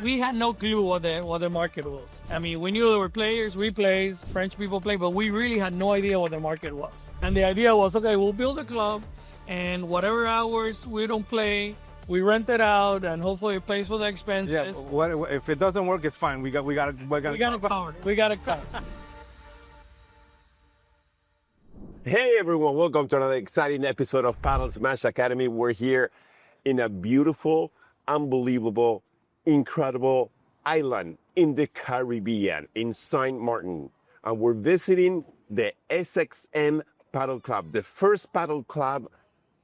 we had no clue what the market was. I mean, we knew there were players, we played, French people play, but we really had no idea what the market was. And the idea was, okay, we'll build a club, and whatever hours we don't play, we rent it out, and hopefully it pays for the expenses. Yeah, if it doesn't work, it's fine. We got it covered. We got it covered. Hey everyone, welcome to another exciting episode of Padel Smash Academy. We're here in a beautiful, unbelievable, incredible island in the Caribbean, in Sint Maarten. And we're visiting the SXM Padel Club, the first padel club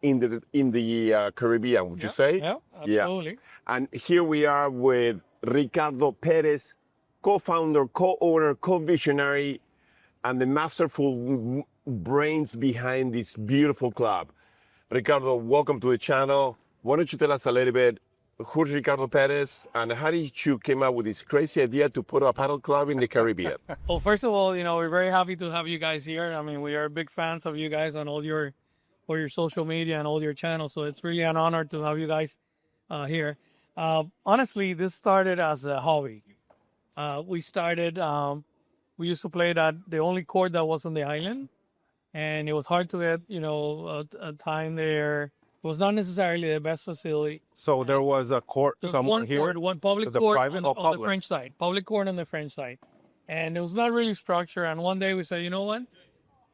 in the Caribbean, would you say? Yeah, absolutely. Yeah. And here we are with Ricardo Perez, co-founder, co-owner, co-visionary, and the masterful brains behind this beautiful club. Ricardo, welcome to the channel. Why don't you tell us a little bit, who's Ricardo Perez, and how did you come up with this crazy idea to put a paddle club in the Caribbean? Well, first of all, we're very happy to have you guys here. I mean, we are big fans of you guys on all your social media and all your channels, so it's really an honor to have you guys here. Honestly, this started as a hobby. We used to play at the only court that was on the island, and it was hard to get, a time there. It was not necessarily the best facility. So there was a court somewhere here? One public court on the French side. Public court on the French side. And it was not really structured. And one day we said, you know what?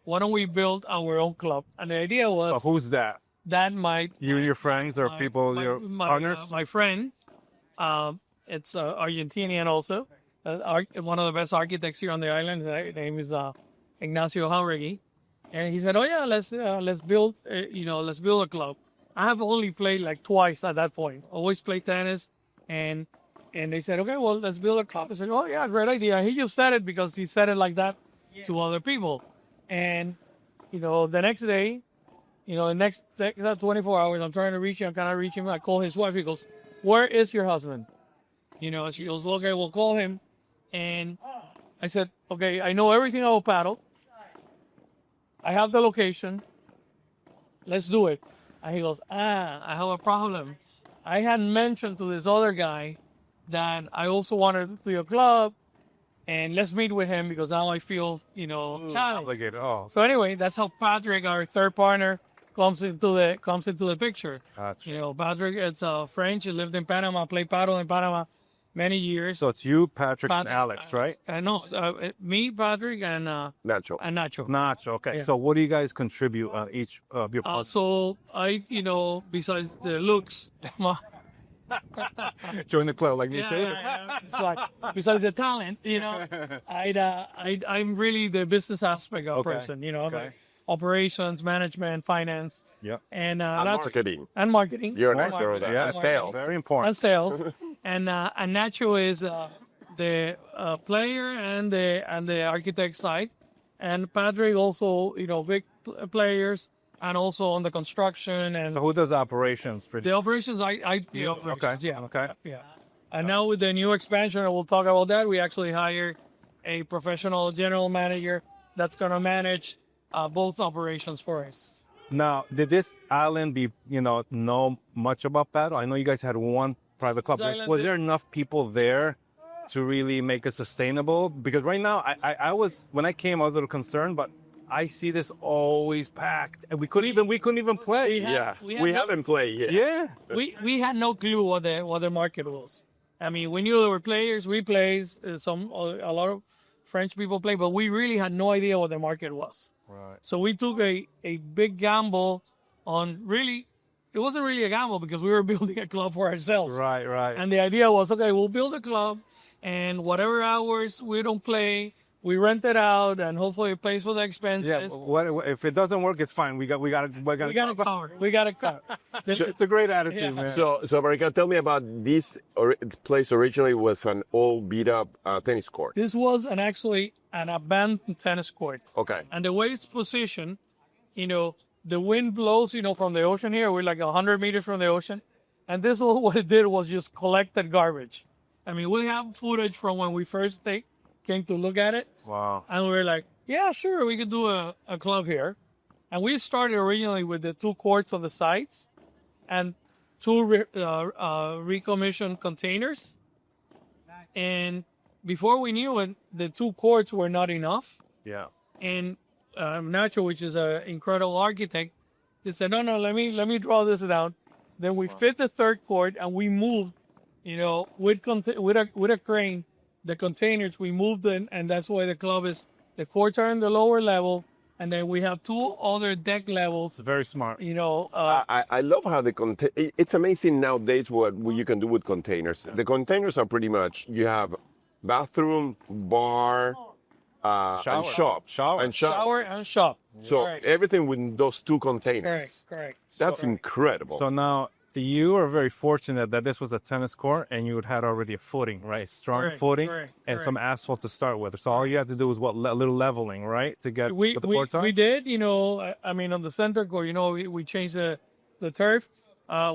Why don't we build our own club? And the idea was... who's that? That might... You and your friends or your partners? My friend. It's Argentinian also. One of the best architects here on the island. His name is Ignacio Jauregui. And he said, "Oh yeah, let's build a club." I have only played like twice at that point. Always played tennis, and they said, "Okay, well, let's build a club." I said, "Oh yeah, great idea." He just said it because he said it like that to other people, and the next day, the next 24 hours, I'm trying to reach him. I cannot reach him. I call his wife. He goes, "Where is your husband?" She goes, "Okay, we'll call him." And I said, "Okay, I know everything about paddle. I have the location. Let's do it." And he goes, I have a problem. I had mentioned to this other guy that I also wanted to do a club, and let's meet with him because now I feel, challenged. So anyway, that's how Patrick, our third partner, comes into the picture. Gotcha. Patrick, it's French. He lived in Panama, played paddle in Panama many years. So it's you, Patrick, and Alex, right? No, me, Patrick, and Nacho. Nacho, okay. Yeah. So what do you guys contribute on each of your parts? So I, besides the looks, Join the club like me too? Yeah. It's like, besides the talent, I'm really the business aspect of person, like operations, management, finance. Yeah. And marketing. And marketing. You're an expert with that. Yeah, And sales. Very important. And sales. and Nacho is the player and the architect side. And Patrick also, big players, and also on the construction. And so who does operations? the operations, I do operations. Okay. Yeah. Okay. Yeah. And now with the new expansion, and we'll talk about that, we actually hired a professional general manager that's going to manage both operations for us. Now, did this island know much about paddle? I know you guys had one private club. Was there enough people there to really make it sustainable? Because right now, when I came, I was a little concerned, but I see this always packed, and we couldn't even play. We haven't played yet. Yeah. We had no clue what the market was. I mean, we knew there were players. We played a lot of French people play, but we really had no idea what the market was. Right. So we took a big gamble on it wasn't really a gamble because we were building a club for ourselves. Right. And the idea was, okay, we'll build a club, and whatever hours we don't play, we rent it out, and hopefully it pays for the expenses. Yeah. If it doesn't work, it's fine. We got it covered. We got it covered. It's a great attitude, man. So Marica, tell me about this place. Originally was an old beat up tennis court. This was actually an abandoned tennis court. Okay. And the way it's positioned, the wind blows, from the ocean here. We're like 100 meters from the ocean. And this what it did was just collected garbage. I mean, we have footage from when we first came to look at it. Wow. And we were like, yeah, sure, we could do a club here. And we started originally with the 2 courts on the sides and 2 recommissioned containers. And before we knew it, the 2 courts were not enough. Yeah. And Nacho, which is an incredible architect, he said, no, let me draw this down. Then we fit the 3rd court, and we moved, with a crane, the containers. We moved in, and that's why the club is. The courts are in the lower level, and then we have 2 other deck levels. It's very smart. I love how it's amazing nowadays what you can do with containers. The containers are pretty much, you have bathroom, bar, and shop. Shower. And shop. Shower and shop. So Correct. everything with those 2 containers. Correct. That's incredible. So now you are very fortunate that this was a tennis court and you had already a footing, right? Strong footing and some asphalt to start with. So all you had to do was a little leveling, right? To get the courts on? We did, on the center court, we changed the turf.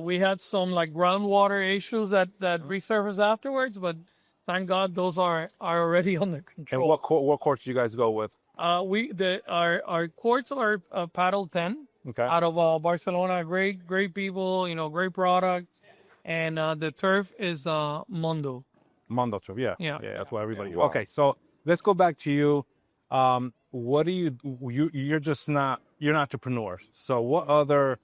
We had some like groundwater issues that resurfaced afterwards, but thank God those are already under control. And what courts did you guys go with? Our courts are Padel 10. Okay. Out of Barcelona, great people, great product, and the turf is Mondo. Mondo turf, yeah, Yeah. that's what everybody. Wow. Okay, so let's go back to you. What do you're an entrepreneur. So what other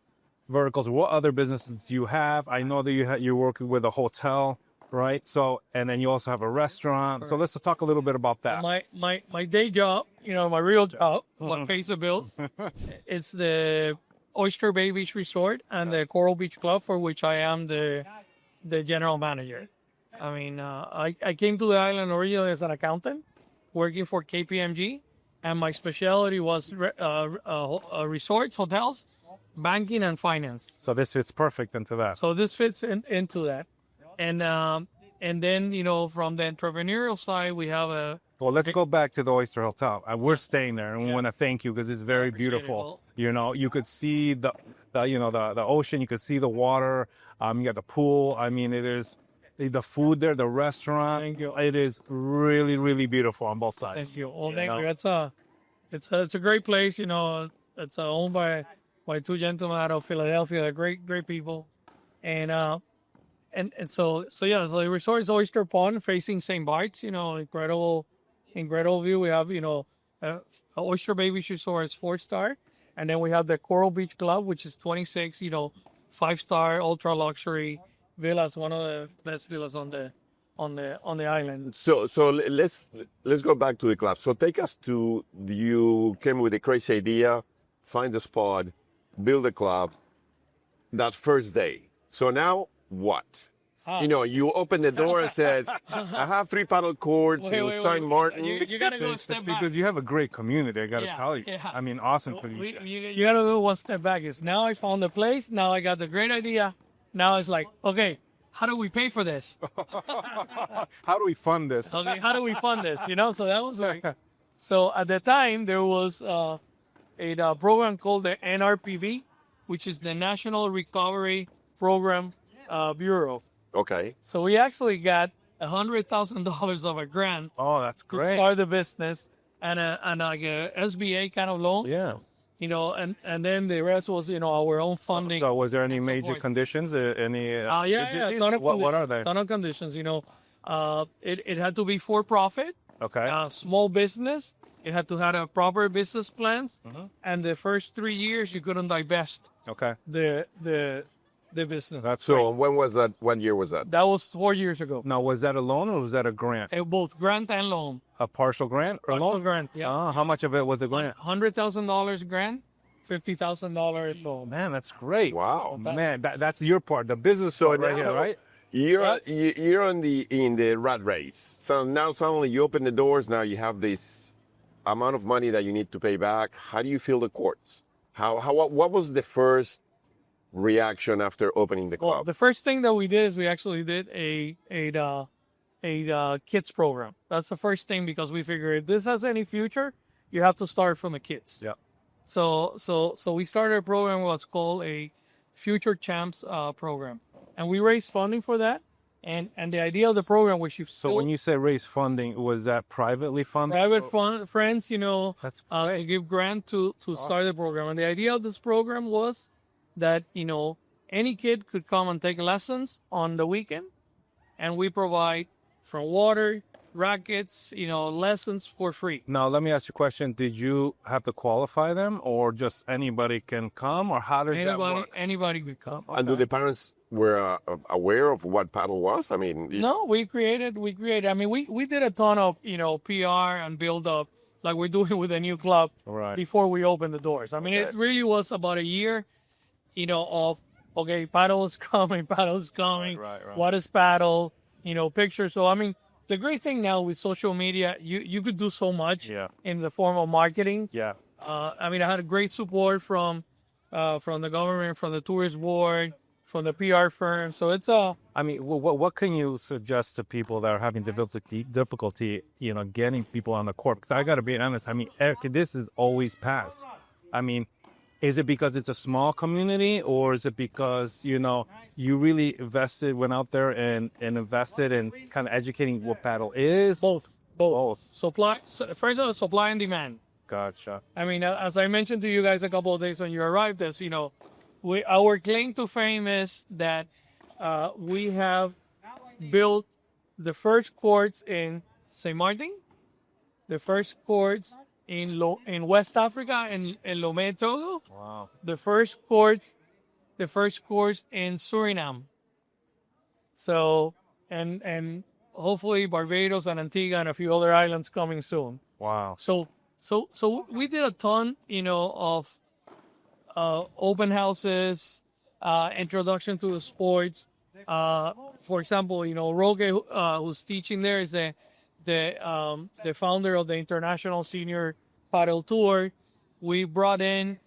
verticals, what other businesses do you have? I know that you're working with a hotel, right? So, and then you also have a restaurant. So let's just talk a little bit about that. My day job, my real job, what pays the bills, it's the Oyster Bay Beach Resort and the Coral Beach Club, for which I am the general manager. I mean, I came to the island originally as an accountant, working for KPMG, and my specialty was resorts, hotels, banking, and finance. So this fits perfect into that. So this fits into that. And then, from the entrepreneurial side, we have a... Well, let's go back to the Oyster Hotel. We're staying there, and we want to thank you because it's very beautiful. You could see the ocean, you could see the water. You got the pool. I mean, it is the food there, the restaurant. Thank you. It is really, really beautiful on both sides. Thank you. Well, thank you. It's a great place. It's owned by 2 gentlemen out of Philadelphia. They're great people, and so the resort is Oyster Pond facing St. Bart's. Incredible view. We have Oyster Bay Beach Resort is 4-star, and then we have the Coral Beach Club, which is 26. 5-star ultra luxury villas, one of the best villas on the island. So let's go back to the club. So take us to, you came with a crazy idea, find the spot, build a club, that first day. So now what? You opened the door and said, I have 3 paddle courts in Sint Maarten. You got to go a step back. Because you have a great community, I got to tell you. Yeah. I mean, awesome community. You got to go one step back. Now I found the place. Now I got the great idea. Now it's like, okay, how do we pay for this? How do we fund this? Okay, how do we fund this? So that was like... So at the time, there was a program called the NRPB, which is the National Recovery Program Bureau. Okay. So we actually got $100,000 of a grant. Oh, that's To great. start the business and like a SBA kind of loan. Yeah. And then the rest was our own funding. So was there any and so major forth. conditions? Yeah. What are they? Ton of conditions. It had to be for profit. Okay. Small business. It had to have a proper business plans. Mm-hmm. And the first 3 years you couldn't divest Okay. the business. That's So great. when was that? What year was that? That was 4 years ago. Now, was that a loan or was that a grant? Both grant and loan. A partial grant or Partial loan? grant, yeah. How much of it was a grant? $100,000 grant, $50,000 loan. Man, that's great. Wow. Man, that's your part, the business So part right now- here, right? You're in the rat race. So now suddenly you open the doors. Now you have this amount of money that you need to pay back. How do you feel the courts? What was the first reaction after opening the Well, club? the first thing that we did is we actually did a kids program. That's the first thing because we figured if this has any future, you have to start from the kids. Yeah. So we started a program what's called a Future Champs program, and we raised funding for that. And the idea of the program, which you So when you say raise funding, was that privately funded? private friends, That's give grant to start the program. And the idea of this program was that any kid could come and take lessons on the weekend, and we provide from water, rackets, lessons for free. Now, let me ask you a question. Did you have to qualify them, or just anybody can come, or how does that work? Anybody could come. And do the parents were aware of what paddle was? I mean, No, we created. I mean, we did a ton of, PR and build up like we're doing with a new club Right. before we opened the doors. I mean, it really was about a year, of, okay, paddle is coming, Right. what is paddle, pictures. So, I mean, the great thing now with social media, you could do so much in the form of marketing. Yeah. I mean, I had a great support from the government, from the tourist board, from the PR firm. So it's I mean, what can you suggest to people that are having difficulty, getting people on the court? Because I got to be honest. I mean, Eric, this is always passed. I mean, is it because it's a small community, or is it because, you really went out there and invested in kind of educating what paddle is? both. Both. First of all, supply and demand. Gotcha. I mean, as I mentioned to you guys a couple of days when you arrived, our claim to fame is that we have built the first courts in Sint Maarten, the first courts in West Africa in Lomé, Togo. Wow. The first courts in Suriname. So and hopefully Barbados and Antigua and a few other islands coming soon. Wow. So we did a ton, of open houses, introduction to the sports. For example, Roque, who's teaching there, is the founder of the International Senior Padel Tour. We brought in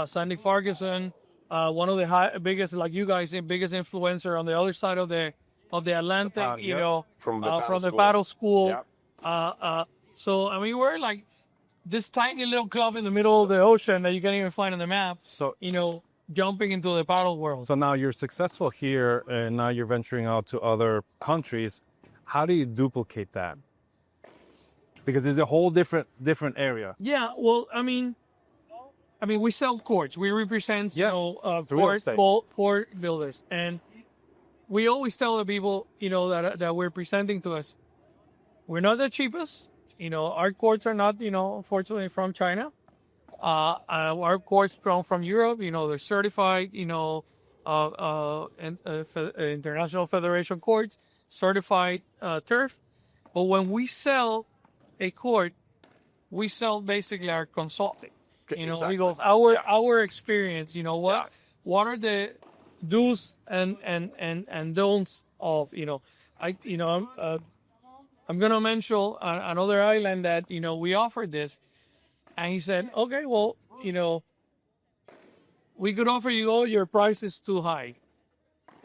Sandy Ferguson, one of the biggest, like you guys, the biggest influencer on the other side of the Atlantic. From the paddle school. Yeah. So I mean, we're like this tiny little club in the middle of the ocean that you can't even find on the map. So jumping into the paddle world. So now you're successful here, and now you're venturing out to other countries. How do you duplicate that? Because it's a whole different area. Yeah, well, I mean, we sell courts. We represent, estate. port builders, and we always tell the people, that we're presenting to us, we're not the cheapest. Our courts are not, unfortunately, from China. Our courts come from Europe. They're certified, International Federation courts, certified turf. But when we sell a court, we sell basically our consulting. Exactly. We go our experience. What are the do's and don'ts of I'm gonna mention another island that we offered this, and he said, okay, well, we could offer you all, your price is too high.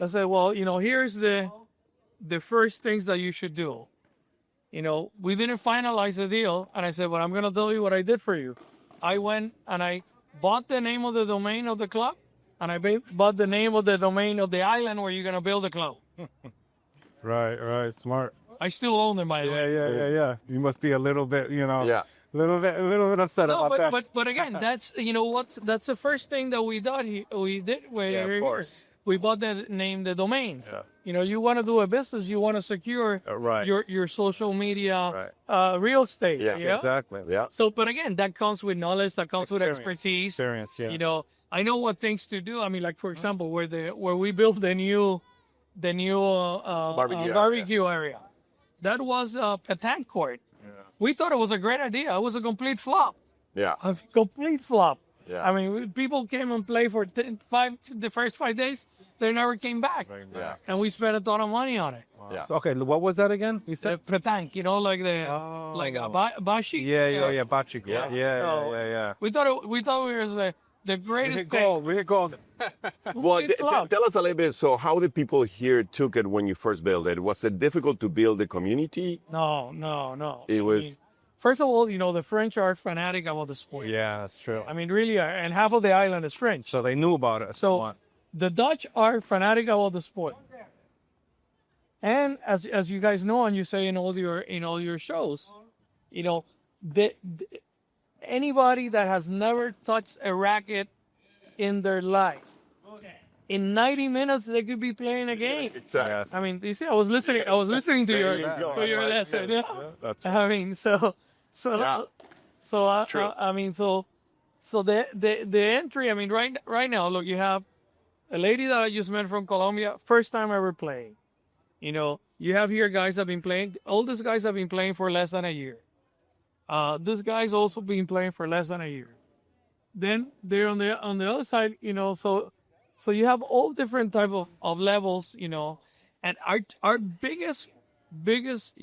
I said, well, here's the first things that you should do. We didn't finalize the deal, and I said, well, I'm gonna tell you what I did for you. I went and I bought the name of the domain of the club, and I bought the name of the domain of the island where you're gonna build the club. Right, smart. I still own them, by the way. Yeah. You must be a little bit, Yeah. a little bit upset about that. But again, that's that's the first thing that we did. Of course. We bought the domains. Yeah. You want to do a business, you want to secure your social media, real estate. Yeah, exactly. Yeah. So, but again, that comes with knowledge, that comes with expertise. Experience, yeah. I know what things to do. I mean, like for example, where we built the new barbecue area. That was a petanque court. Yeah. We thought it was a great idea. It was a complete flop. Yeah. A complete flop. Yeah. I mean, people came and played for the first 5 days. They never came back. Yeah. And we spent a ton of money on it. Wow. Yeah. So, okay, what was that again? You said the petanque, like a bashi. Yeah, bachi. Yeah. We thought we was the greatest thing. We hit gold. Well, tell us a little bit. So, how the people here took it when you first built it? Was it difficult to build the community? No. It was. First of all, the French are fanatic about the sport. Yeah, that's true. I mean, really, and half of the island is French. So they knew about it. So the Dutch are fanatic about the sport. And as you guys know, and you say in all your shows, anybody that has never touched a racket in their life in 90 minutes they could be playing a game. Exactly. I mean, you see, I was listening to There your you go. to your I like lesson. it. Yeah. That's I mean, so Yeah. True. I mean, so the entry. I mean, right now, look, you have a lady that I just met from Colombia, first time ever playing. You know, you have here guys that have been playing. All these guys have been playing for less than a year. This guy's also been playing for less than a year. Then they're on the other side, you know. So you have all different type of levels, you know. And our biggest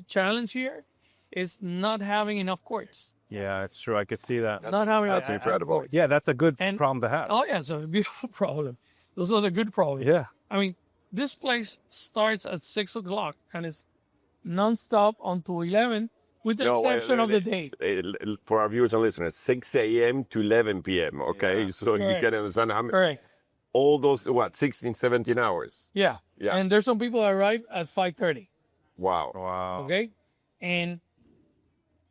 challenge here is not having enough courts. Yeah, it's true. I could see that. Not having That's enough incredible. courts. Yeah, that's a good And- problem to have. Oh yeah, it's a beautiful problem. Those are the good problems. Yeah. I mean, this place starts at 6 o'clock and it's nonstop until 11, with the No, wait, exception of the day. For our viewers and listeners, 6 a.m. to 11 p.m. Okay, so you Correct. can understand how many, Correct. all those 16, 17 hours. Yeah. Yeah. And there's some people that arrive at 5:30. Wow. Wow. Okay. And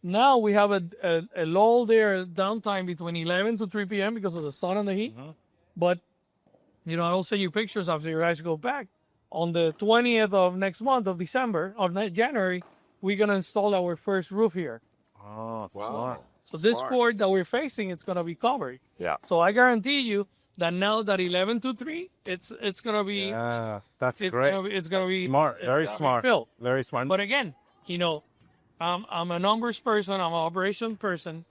now we have a lull there, downtime between 11 to 3 p.m. because of the sun and the heat. But, you know, I'll send you pictures after you guys go back. On the 20th of next month of December, of January, we're going to install our first roof here. Oh, Wow. smart. So this Smart. court that we're facing, it's going to be covered. Yeah. So I guarantee you that now that 11 to 3, it's going to be Yeah, that's it's great. gonna be Smart. it's Very gonna be smart. filled. Very smart. But again, you know, I'm a numbers person. I'm an operation person.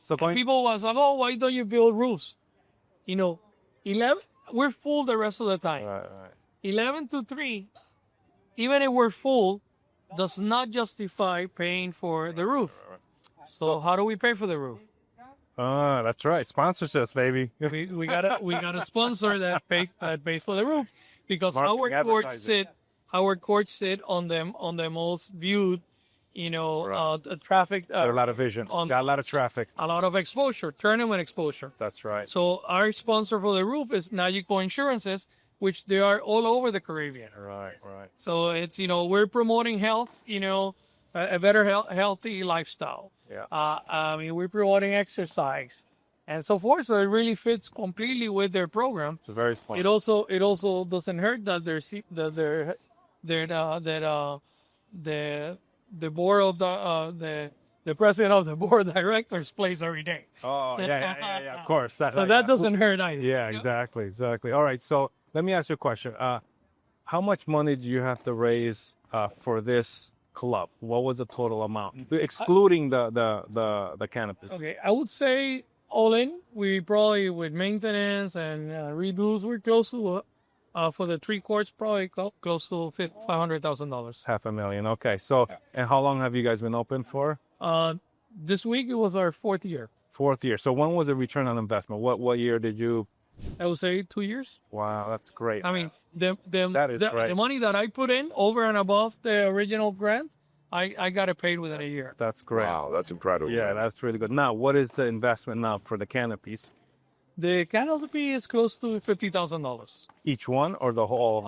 So going. People was like, oh, why don't you build roofs? You know, 11, we're full the rest of the time. Right. 11 to 3, even if we're full, does not justify paying for the roof. So how do we pay for the roof? That's right. Sponsorships, baby. We got a sponsor that pays for the roof, because Marketing, our courts sit on the most viewed, you know, Right. the traffic, Got a lot of vision. on- Got a lot of traffic. a lot of exposure, tournament exposure. That's right. So our sponsor for the roof is Nagico Insurances, which they are all over the Caribbean. Right. So it's, you know, we're promoting health, you know, a better healthy lifestyle. Yeah. I mean, we're promoting exercise and so forth. So it really fits completely with their program. It's very smart. It also doesn't hurt that the board of the president of the board of directors plays every day. Oh, yeah. Of course. So that doesn't hurt either. Yeah, exactly. All right. So let me ask you a question. How much money do you have to raise for this club? What was the total amount, excluding the cannabis? Okay, I would say all in, we probably with maintenance and redos, we're close to for the 3 courts, probably close to $500,000. $500,000. Okay. So, and how long have you guys been open for? This week it was our 4th year. 4th year. So when was the return on investment? What year did you? I would say 2 years. Wow, that's great. I mean, That is great. the money that I put in over and above the original grant, I got it paid within a year. That's great. Wow, that's incredible. Yeah, that's really good. Now, what is the investment now for the canopies? The canopy is close to $50,000 Each one or the whole?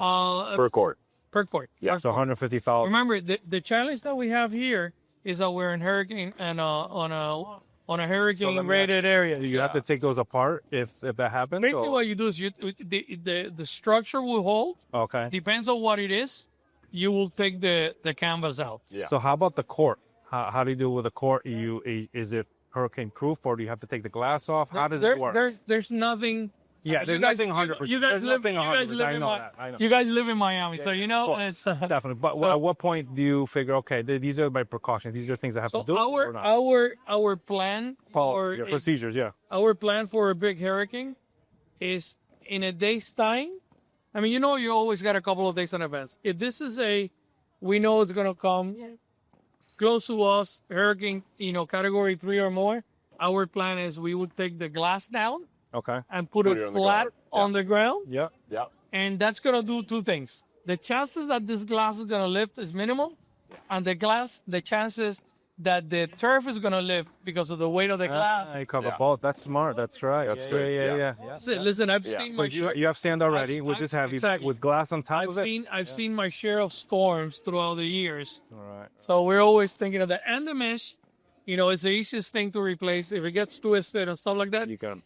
Per court. per court. Yeah, Per So court. 150,000. Remember, the challenge that we have here is that we're in hurricane and on a hurricane rated area. You have to take those apart if that happens. Basically, or- what you do is the structure will hold. Okay. Depends on what it is. You will take the canvas out. Yeah. So how about the court? How do you do with the court? Is it hurricane proof or do you have to take the glass off? How does it work? There's nothing. Yeah, there's nothing 100%. You guys There's live. nothing You guys 100%. live I in know Mi- that. I know. You guys live in Miami, so you know. course. It's, Definitely. But So- at what point do you figure, okay, these are my precautions. These are things I have so to do or not? our plan Policy, for procedures, yeah. our plan for a big hurricane is in a day's time. I mean, you know, you always got a couple of days in advance. If this is we know it's gonna come close to us, hurricane, you know, category 3 or more. Our plan is we would take the glass down Okay. and put Put it it on the flat ground. on the ground, Yeah. Yeah. and that's gonna do 2 things. The chances that this glass is gonna lift is minimal, and the chances that the turf is gonna lift because of the weight of the glass. You cover Yeah. both. That's smart. That's right. That's yeah, great. Yeah. Yeah. Listen, I've Yeah. seen my But you have sand already, which is heavy, exactly. with glass on top of it. I've seen my share of storms throughout the years. All right. So we're always thinking of that. And the mesh, you know, it's the easiest thing to replace. If it gets twisted and stuff like that, You can.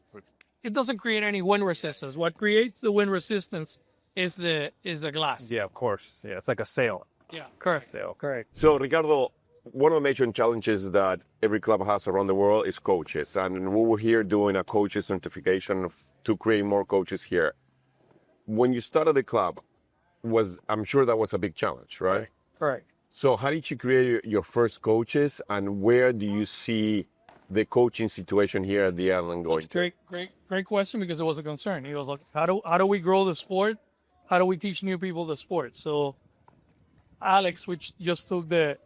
it doesn't create any wind resistance. What creates the wind resistance is the glass. Yeah, of course. Yeah, it's like a sail. Yeah, correct. Sail. Correct. So, Ricardo, one of the major challenges that every club has around the world is coaches. And we were here doing a coaches certification to create more coaches here. When you started the club, I'm sure that was a big challenge, right? Correct. So how did you create your first coaches, and where do you see the coaching situation here at the island going? Great question, because it was a concern. He was like, how do we grow the sport? How do we teach new people the sport? So Alex, which just took the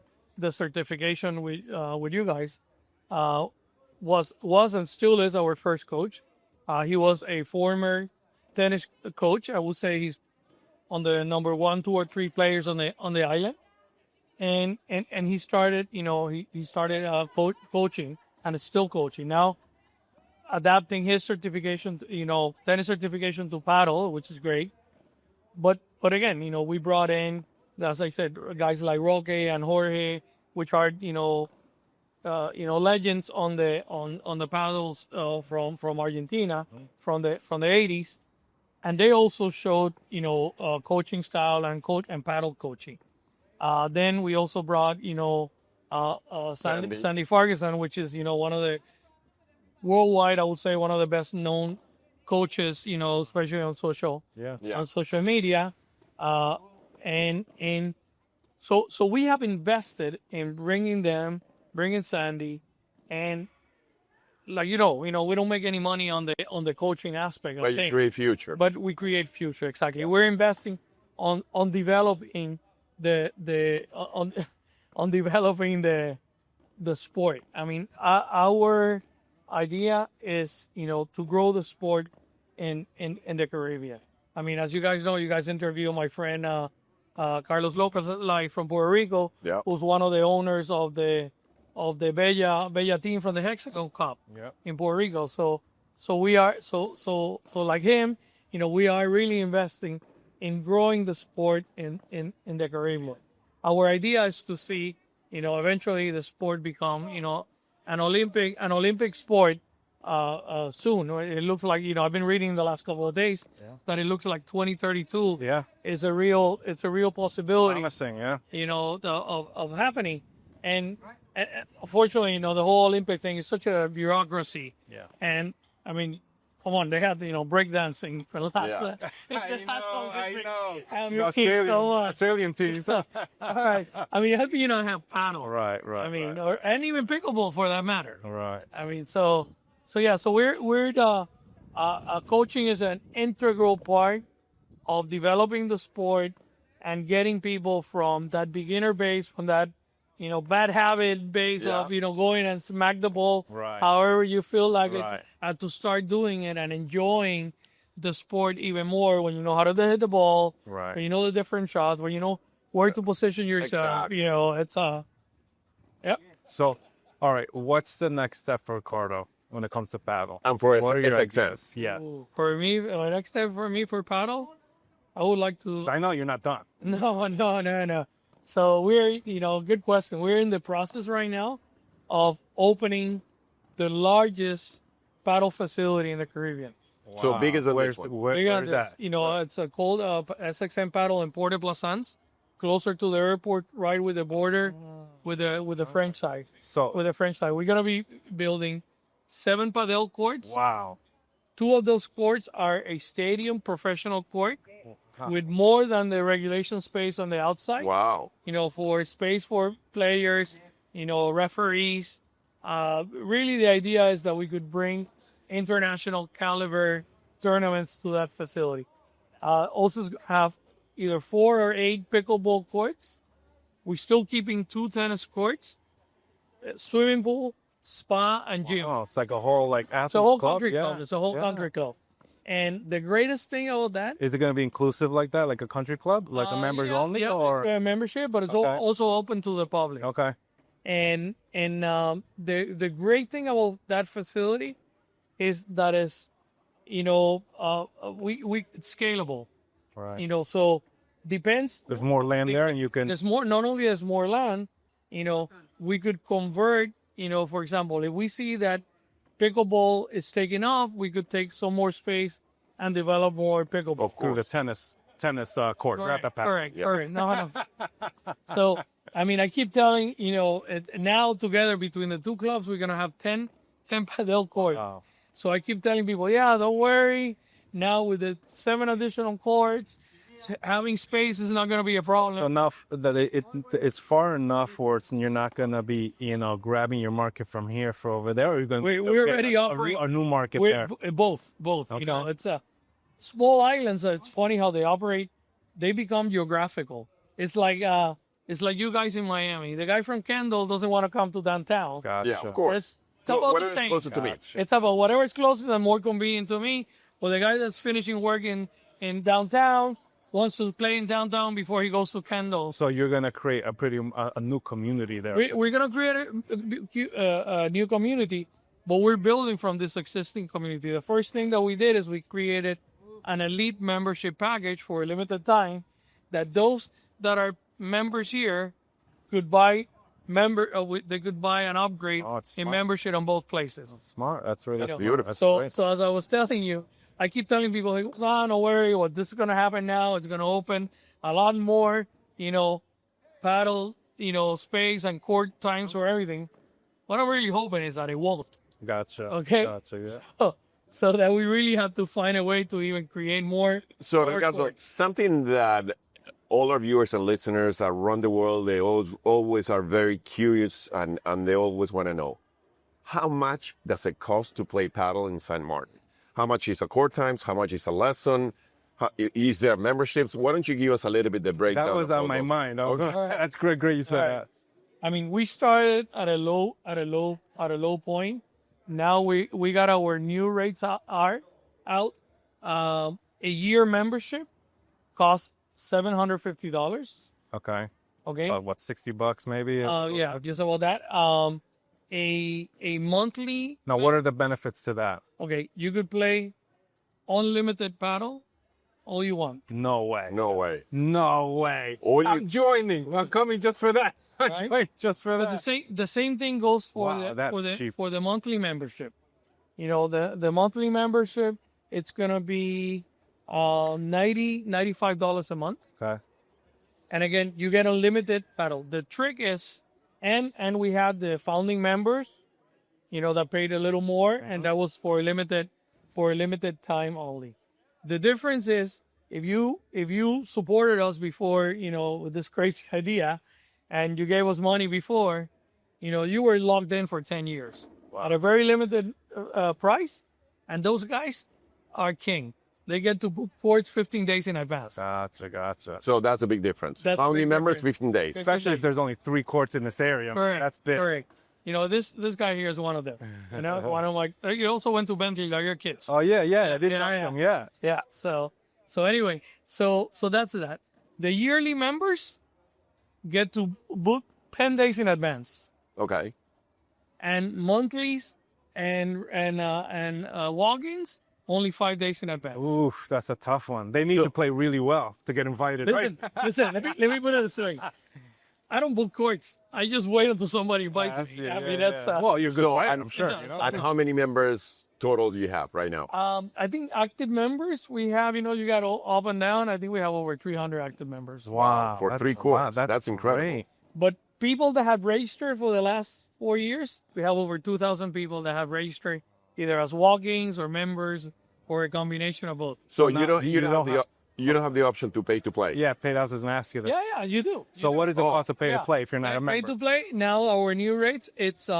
certification with you guys, was and still is our first coach. He was a former tennis coach. I would say he's on the number 1, 2, or 3 players on the island. And he started, he started coaching, and is still coaching now, adapting his certification, tennis certification to paddle, which is great. But again, we brought in, as I said, guys like Roque and Jorge, which are legends on the paddles from Argentina, from the 80s, and they also showed coaching style and paddle coaching. Then we also brought, Sandy Ferguson, which is, one of the worldwide, I would say, one of the best known coaches, especially on social media. And so we have invested in bringing Sandy, and like, we don't make any money on the coaching aspect of But you things. create future. But we create future, exactly. We're investing on developing on developing the sport. I mean, our idea is to grow the sport in the Caribbean. I mean, as you guys know, you guys interview my friend Carlos Lopez live from Puerto Rico, who's one of the owners of the Bella team from the Hexagon Cup in Puerto Rico. So we are so like him, we are really investing in growing the sport in the Caribbean. Our idea is to see, eventually the sport become, an Olympic sport soon. It looks like, I've been reading the last couple of days that it looks like 2032 is a real possibility. Promising, Of happening. And unfortunately, the whole Olympic thing is such a bureaucracy. And I mean, come on, they had breakdancing for the last. I know. Australian teams. All right. I mean, how do you not have paddle? Right. I mean, and even pickleball for that matter. Right. I mean, so we're the coaching is an integral part of developing the sport and getting people from that beginner base, from that bad habit base of, going and smack the ball, however you feel like it, and to start doing it and enjoying the sport even more when you know how to hit the ball, when you know the different shots, when you know where to position yourself. Exactly. It's So, all right, what's the next step for Ricardo when it comes to paddle? And for What are your SXM. ideas? Yes. For me, the next step for me for paddle, I would like to. So I know you're not done. No. So we're, good question. We're in the process right now of opening the largest paddle facility in the Caribbean. Wow. So big as the Where's next one. where's that? It's a called SXM Padel in Port de Plaisance, closer to the airport, right with the border, with the French side. So With the French side, we're gonna be building 7 padel courts. wow. 2 of those courts are a stadium professional court with more than the regulation space on the outside. Wow. For space for players, referees. Really, the idea is that we could bring international caliber tournaments to that facility. Also have either 4 or 8 pickleball courts. We're still keeping 2 tennis courts, swimming pool, spa, and gym. Oh, it's like a whole athlete It's a whole club. country club. It's a whole country club. And the greatest thing about that, Is it going to be inclusive like that, like a country club, like a members only, or it's a membership, but it's also open to the public. okay? And the great thing about that facility is that it's it's scalable. Right. So depends. There's more land there, and you can. There's more. Not only there's more land, we could convert. For example, if we see that pickleball is taking off, we could take some more space and develop more pickleball. Of Through the course. tennis court, racket pad. Correct. No. So, I mean, I keep telling, now together between the two clubs, we're going to have 10 padel courts. Wow. So I keep telling people, yeah, don't worry. Now with the 7 additional courts, having space is not going to be a problem. Enough that it's far enough where you're not going to be, grabbing your market from here for over there. Or you're going We're already offering a new market we're, there. both. Okay. It's a small islands. It's funny how they operate. They become geographical. It's like you guys in Miami. The guy from Kendall doesn't want to come to downtown. Gotcha. Yeah, of course. It's about the Whatever's same. closer to me. Gotcha. It's about whatever is closest and more convenient to me. Or the guy that's finishing work in downtown wants to play in downtown before he goes to Kendall. So you're going to create a new community there. We're going to create a new community, but we're building from this existing community. The first thing that we did is we created an elite membership package for a limited time that those that are members here could buy they could buy an upgrade Oh, it's in smart. membership on both places. Smart. That's really That's smart. beautiful. That's So, great. so as I was telling you, I keep telling people, like, no, don't worry. What this is going to happen now? It's going to open a lot more, paddle, space and court times for everything. What I'm really hoping is that it won't. Gotcha. Okay. Gotcha. Yeah. So that we really have to find a way to even create more. So, more Ricardo, courts. something that all our viewers and listeners around the world, they always are very curious and they always want to know, how much does it cost to play paddle in Sint Maarten? How much is a court times? How much is a lesson? Is there memberships? Why don't you give us a little bit the breakdown? That was of on my all mind. Okay. That's great. You said Right. that. I mean, we started at a low point. Now we got our new rates out. A year membership costs $750. Okay. Okay. What, $60 maybe? Yeah, just about that. A monthly. Now, what are the benefits to that? Okay, you could play unlimited paddle all you want. No way. No way. No way. All you- I'm joining. I'm coming just for that. I'm Right? joining just for But that. the same thing goes for Wow, that's cheap. for the monthly membership. The monthly membership, it's gonna be $95 a month. Okay. And again, you get unlimited paddle. The trick is, and we had the founding members, that paid a little more, and that was for a limited time only. The difference is if you supported us before, with this crazy idea, and you gave us money before, you were locked in for 10 years at a very limited price, and those guys are king. They get to book courts 15 days in advance. Gotcha. So that's a big difference. That's a How many big members? difference. 15 days. Especially if there's only 3 courts in this area. Correct. That's big. Correct. This guy here is one of them. One of my. You also went to Bentley like your kids. Oh, yeah. I did Yeah, talk to yeah. him. Yeah. Yeah. So anyway, so that's that. The yearly members get to book 10 days in advance, Okay. and monthlies and walk-ins only 5 days in advance. Oof, that's a tough one. They need So- to play really well to get invited. Listen. Let me put it this way. I don't book courts. I just wait until somebody invites That's me. it, I mean, yeah, that's yeah. Well, you're a good So, player, and- I'm sure. Yeah. And how many members total do you have right now? I think active members we have. You got all up and down. I think we have over 300 active members. Wow. For that's- 3 courts. That's incredible. great. But people that have registered for the last 4 years, we have over 2,000 people that have registered either as walk-ins or members or a combination of both. So now you don't you don't have the option to pay to play. Yeah, paid house is ask you that. Yeah, you do. So what is it Oh, cost to pay yeah. to play if you're not a Pay member? to play now? Our new rates, it's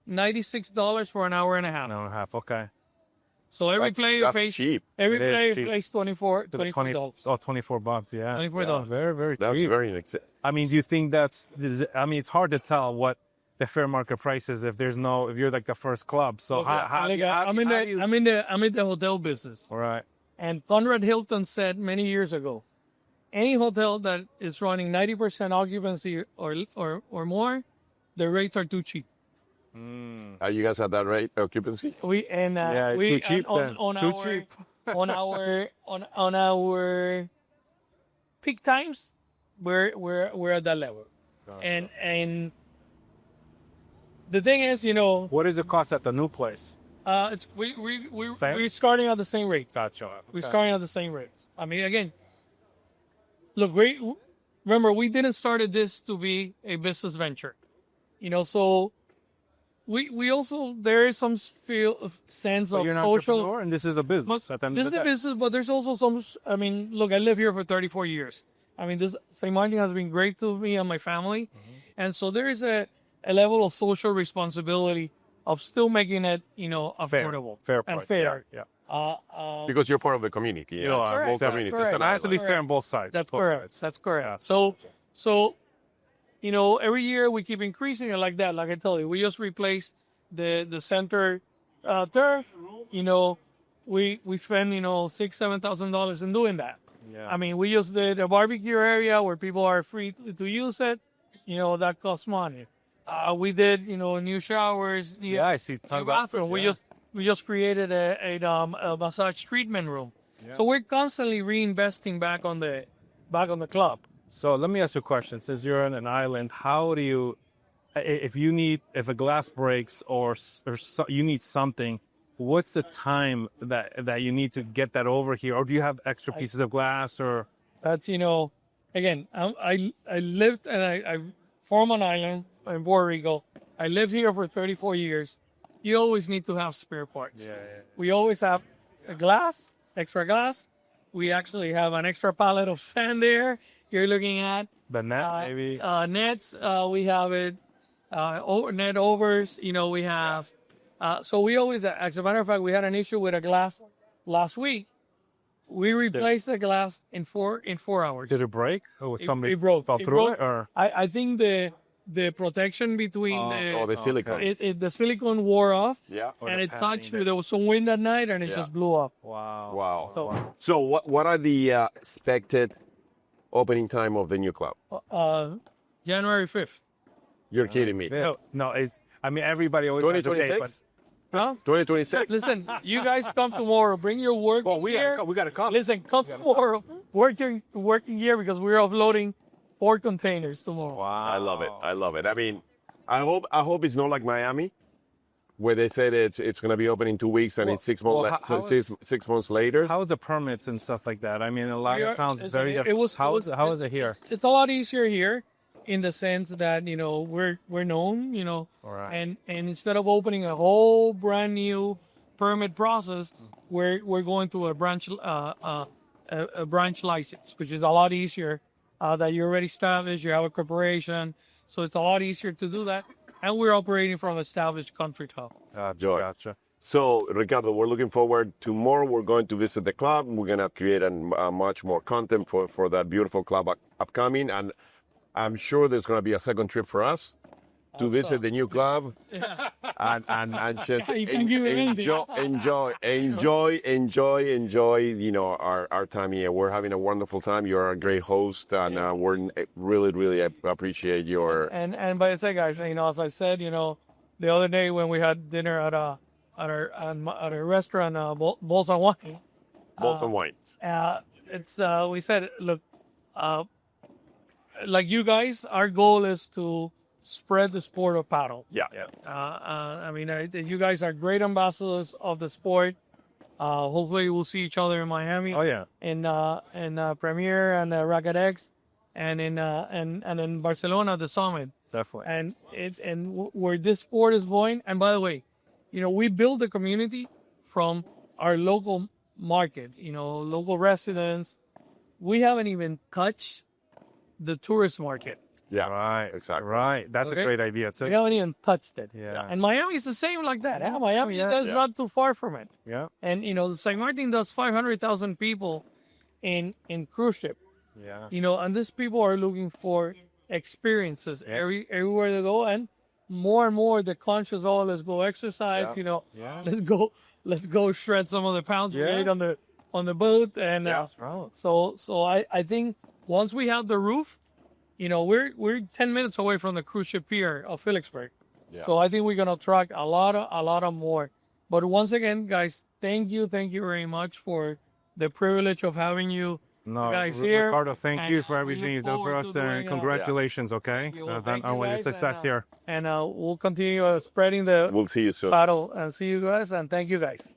$96 for an hour and a half. An hour and a half. Okay. So every That's- player that's pays cheap. every It is player cheap. pays $24. To the 20, $24. Yeah. $24. Very, very That's cheap. very inexpensive. I mean, do you think it's hard to tell what the fair market price is if you're like the first club. So Okay, how do I'm in the hotel business. All right. And Conrad Hilton said many years ago, any hotel that is running 90% occupancy or more, the rates are too cheap. You guys have that rate occupancy? Yeah, too cheap then. Too cheap. on our peak times, we're at that level. And the thing is, What does it cost at the new place? It's Same? we're starting at the same rates. Gotcha. We're Okay. starting at the same rates. I mean, again, look, remember we didn't started this to be a business venture, So we also there is some feel of sense But of you're an social. entrepreneur, and this is a business. At the end This of is the a day. business, but there's also some. I mean, look, I live here for 34 years. I mean, this St. Maarten has been great to me and my family, and so there is a level of social responsibility of still making it, affordable, Fair and price. fair. Yeah. Because you're part of the community. You are, Whole correct, community. correct. It's an It has to be island. fair on both sides. That's Both correct. sides. That's correct. Yeah. So every year we keep increasing it like that. Like I told you, we just replaced the center turf. We spend $6,000-7,000 in doing that. Yeah. I mean, we just did a barbecue area where people are free to use it. That costs money. We did new showers. Yeah, I see New tons of bathroom. yeah. We just created a massage treatment room. Yeah. So we're constantly reinvesting back on the club. So let me ask you a question. Since you're on an island, how do you, if a glass breaks or you need something, what's the time that you need to get that over here? Or do you have extra pieces of glass or? That's again, I lived and I from an island in Puerto Rico. I lived here for 34 years. You always need to have spare parts. Yeah. We always have extra glass. We actually have an extra pallet of sand there. You're looking at The net, maybe? nets. We have it net overs. We have. So we always, as a matter of fact, we had an issue with a glass last week. We replaced the glass in 4 hours. Did it break? Or was somebody it broke. fell It through broke. it? Or? I think the protection between The silicone. the silicone wore off, Yeah. Or and the it padding touched. there. There was some wind at night, and it Yeah. just blew up. Wow. Wow. So, So what are the expected opening time of the new club? January 5th. You're kidding me. No, everybody always has a date, 2026? Huh? 2026? Listen, you guys come tomorrow. Bring your work gear. we got to come. Listen, come tomorrow. Working gear because we're offloading 4 containers tomorrow. Wow. I love it. I love it. I mean, I hope it's not like Miami, where they said it's going to be open in 2 weeks and it's 6 months. well, how is- 6 months later. How is the permits and stuff like that? I mean, a lot of towns is Listen, very different. How is it here? It's a lot easier here, in the sense that we're known, All right. and instead of opening a whole brand new permit process, we're going to a branch license, which is a lot easier. That you're already established, you have a corporation, so it's a lot easier to do that. And we're operating from established country club. Gotcha. So, Ricardo, we're looking forward. Tomorrow we're going to visit the club. We're going to create much more content for that beautiful club upcoming. And I'm sure there's going to be a second trip for us to visit the new club and just You can give it enjoy our time here. We're having a wonderful time. You're a great host, and we're really appreciate your And by the way, guys, as I said, the other day when we had dinner at a restaurant, Balls and Wine, balls and wines. we said, look, like you guys, our goal is to spread the sport of paddle. Yeah. You guys are great ambassadors of the sport. Hopefully, we'll see each other in Miami. Oh yeah. In Premier and Racket X, and in Barcelona, the Summit. Definitely. And where this sport is going. And by the way, we build the community from our local market. Local residents. We haven't even touched the tourist market. Yeah. Right. Exactly. Right. That's Okay. a great idea too. We haven't even touched it. Yeah. And Miami is the same like that. Miami is Yeah. not too far from it. Yeah. And the St. Maarten does 500,000 people in cruise ship. Yeah. And these people are looking for experiences everywhere they go, and more the conscious, let's go exercise. Yeah. Let's go shred some of the pounds we Yeah. ate on the boat. And Right. so I think once we have the roof, we're 10 minutes away from the cruise ship pier of Phillipsburg. Yeah. So I think we're gonna attract a lot of more. But once again, guys, thank you very much for the privilege of having you No, guys here. Ricardo, thank And, you for we everything look you've done for forward us, to and doing, congratulations. Okay, well, thank you on your guys, success here. And we'll continue spreading the We'll see you soon. battle and see you guys. And thank you guys.